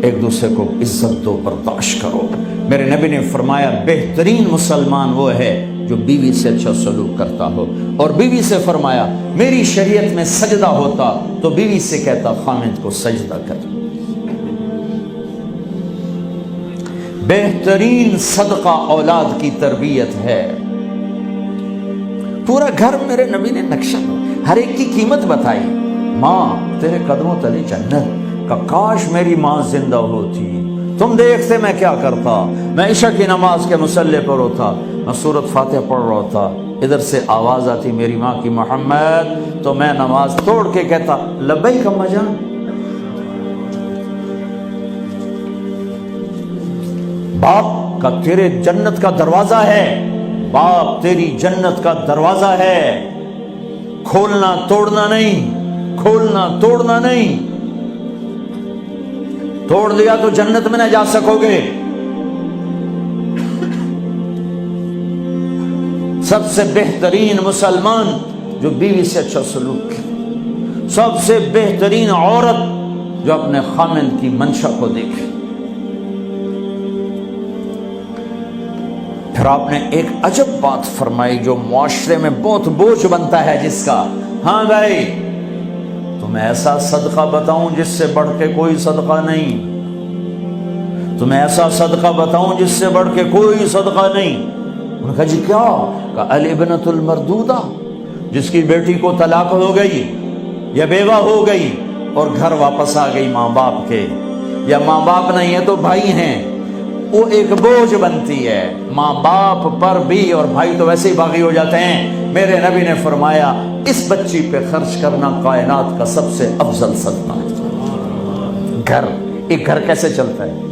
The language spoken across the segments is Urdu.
ایک دوسرے کو عزت دو، برداشت کرو۔ میرے نبی نے فرمایا بہترین مسلمان وہ ہے جو بیوی سے اچھا سلوک کرتا ہو، اور بیوی سے فرمایا میری شریعت میں سجدہ ہوتا تو بیوی سے کہتا خامد کو سجدہ کر۔ بہترین صدقہ اولاد کی تربیت ہے۔ پورا گھر میرے نبی نے نقشہ، ہر ایک کی قیمت بتائی۔ ماں تیرے قدموں تلے جنت، کا کاش میری ماں زندہ ہوتی، تم دیکھتے میں کیا کرتا، میں عشاء کی نماز کے مصلی پر ہوتا، میں سورۃ فاتحہ پڑھ رہا ہوتا، ادھر سے آواز آتی میری ماں کی محمد، تو میں نماز توڑ کے کہتا لبیک اماں جان۔ باپ کا تیرے جنت کا دروازہ ہے، باپ تیری جنت کا دروازہ ہے، کھولنا توڑنا نہیں، کھولنا توڑنا نہیں، توڑ دیا تو جنت میں نہ جا سکو گے۔ سب سے بہترین مسلمان جو بیوی سے اچھا سلوک کرے، سب سے بہترین عورت جو اپنے خامند کی منشا کو دیکھے۔ پھر آپ نے ایک عجب بات فرمائی جو معاشرے میں بہت بوجھ بنتا ہے جس کا، ہاں بھائی تمہیں ایسا صدقہ بتاؤں جس سے بڑھ کے کوئی صدقہ نہیں، تمہیں ایسا صدقہ بتاؤں جس سے بڑھ کے کوئی صدقہ نہیں۔ انہوں نے کہا جی کیا؟ کہا الابنۃ المردودہ، جس کی بیٹی کو طلاق ہو گئی یا بیوہ ہو گئی اور گھر واپس آ گئی ماں باپ کے، یا ماں باپ نہیں ہے تو بھائی ہیں، وہ ایک بوجھ بنتی ہے ماں باپ پر بھی، اور بھائی تو ویسے ہی باغی ہو جاتے ہیں۔ میرے نبی نے فرمایا اس بچی پہ خرچ کرنا کائنات کا سب سے افضل صدقہ ہے۔ گھر، ایک گھر کیسے چلتا ہے؟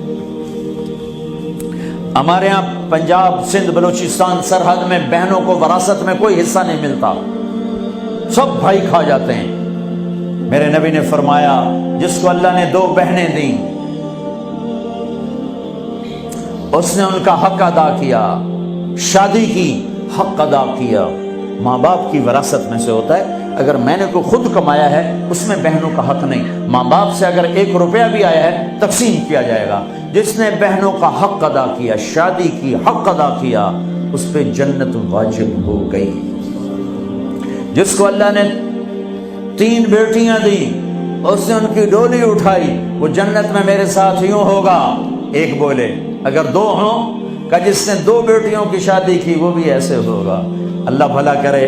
ہمارے ہاں پنجاب سندھ بلوچستان سرحد میں بہنوں کو وراثت میں کوئی حصہ نہیں ملتا، سب بھائی کھا جاتے ہیں۔ میرے نبی نے فرمایا جس کو اللہ نے 2 بہنیں دیں اس نے ان کا حق ادا کیا، شادی کی حق ادا کیا۔ ماں باپ کی وراثت میں سے ہوتا ہے، اگر میں نے کوئی خود کمایا ہے اس میں بہنوں کا حق نہیں، ماں باپ سے اگر 1 روپیہ بھی آیا ہے تقسیم کیا جائے گا۔ جس نے بہنوں کا حق ادا کیا، شادی کی حق ادا کیا، اس پہ جنت واجب ہو گئی۔ جس کو اللہ نے 3 بیٹیاں دی، اس نے ان کی ڈولی اٹھائی، وہ جنت میں میرے ساتھ یوں ہوگا۔ ایک بولے اگر 2 ہوں، کہ جس نے 2 بیٹیوں کی شادی کی وہ بھی ایسے ہوگا۔ اللہ بھلا کرے۔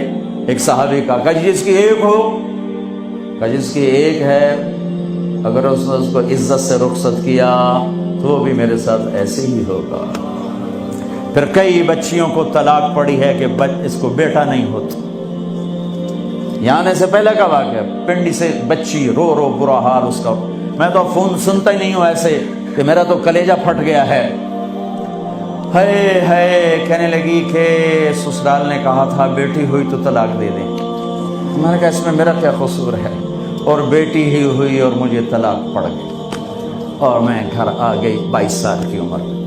ایک صحابی کا کہ جس کی 1 ہو، کہ جس کی 1 ہے، اگر اس نے اس کو عزت سے رخصت کیا تو وہ بھی میرے ساتھ ایسے ہی ہوگا۔ پھر کئی بچیوں کو طلاق پڑی ہے کہ اس کو بیٹا نہیں ہوتا۔ یہاں آنے سے پہلے کا واقعہ، پنڈی سے بچی رو رو برا حال اس کا، میں تو فون سنتا ہی نہیں ہوں ایسے کہ میرا تو کلیجہ پھٹ گیا ہے۔ ہے کہنے لگی کہ سسرال نے کہا تھا بیٹی ہوئی تو طلاق دے دیں۔ میں نے کہا اس میں میرا کیا قصور ہے، اور بیٹی ہی ہوئی اور مجھے طلاق پڑ گئی، اور میں گھر آ گئی 22 سال کی عمر میں۔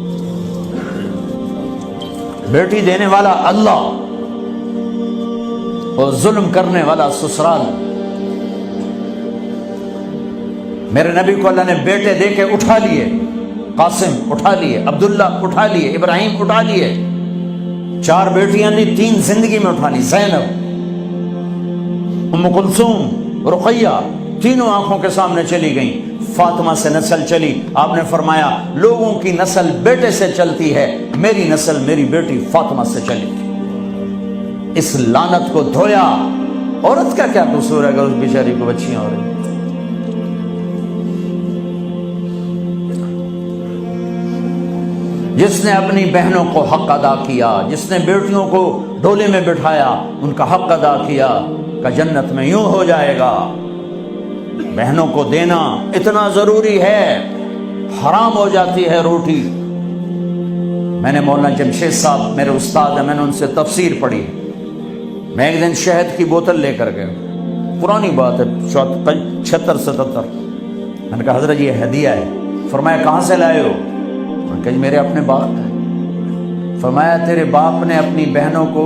بیٹی دینے والا اللہ اور ظلم کرنے والا سسرال۔ میرے نبی کو اللہ نے بیٹے دے کے اٹھا لیے، قاسم اٹھا لیے، عبداللہ اٹھا لیے، ابراہیم اٹھا لیے، 4 بیٹیاں دی، 3 زندگی میں اٹھا لی، زینب، ام کلثوم، رقیہ، تینوں آنکھوں کے سامنے چلی گئیں۔ فاطمہ سے نسل چلی، آپ نے فرمایا لوگوں کی نسل بیٹے سے چلتی ہے، میری نسل میری بیٹی فاطمہ سے چلی گئی۔ اس لعنت کو دھویا۔ عورت کا کیا قصور ہے اگر اس بیچاری کو بچیاں ہو رہی؟ جس نے اپنی بہنوں کو حق ادا کیا، جس نے بیٹیوں کو ڈولے میں بٹھایا، ان کا حق ادا کیا، کہ جنت میں یوں ہو جائے گا۔ بہنوں کو دینا اتنا ضروری ہے، حرام ہو جاتی ہے روٹی۔ میں نے مولانا جمشید صاحب میرے استاد ہیں، میں نے ان سے تفسیر پڑھی۔ میں ایک دن شہد کی بوتل لے کر گیا، پرانی بات ہے 76-77۔ میں نے کہا حضرت یہ ہدیہ ہے۔ فرمایا کہاں سے لائے ہو؟ کہ میرے اپنے باپ ہے۔ فرمایا تیرے باپ نے اپنی بہنوں کو،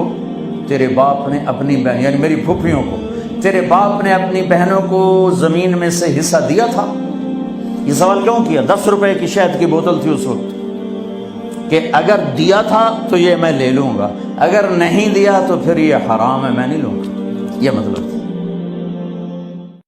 تیرے باپ نے اپنی بہن یعنی میری پھوپھیوں کو، تیرے باپ نے اپنی بہنوں کو زمین میں سے حصہ دیا تھا؟ یہ سوال کیوں کیا؟ 10 روپے کی شہد کی بوتل تھی اس وقت، کہ اگر دیا تھا تو یہ میں لے لوں گا، اگر نہیں دیا تو پھر یہ حرام ہے، میں نہیں لوں گا، یہ مطلب تھا۔